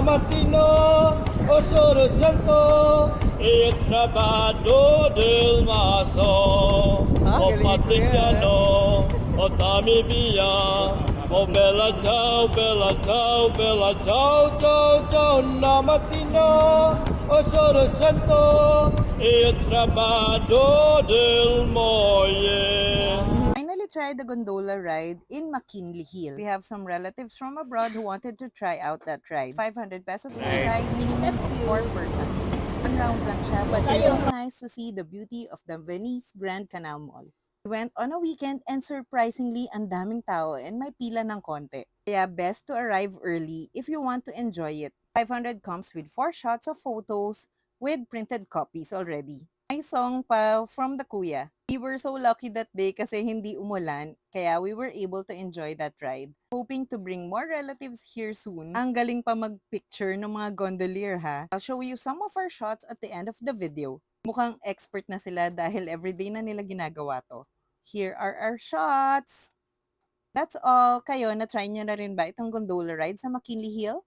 matino o solo santo e trabajo del maso o patignano o tami via o bella ciao bella ciao bella ciao ciao ciao na matino o solo santo e trabajo del moye. Finally tried the gondola ride in McKinley Hill. We have some relatives from abroad who wanted to try out that ride. 500 pesos per ride, minimum of 4 persons. One round lang siya, but it was nice to see the beauty of the Venice Grand Canal Mall. We went on a weekend and surprisingly ang daming tao and may pila ng konti. Kaya best to arrive early if you want to enjoy it. 500 comes with 4 shots of photos with printed copies already. May song pa from the kuya. We were so lucky that day kasi hindi umulan, kaya we were able to enjoy that ride. Hoping to bring more relatives here soon. Ang galing pa mag-picture ng mga gondolier ha. I'll show you some of our shots at the end of the video. Mukhang expert na sila dahil everyday na nila ginagawa to. Here are our shots! That's all. Kayo, na-try nyo na rin ba itong gondola ride sa McKinley Hill?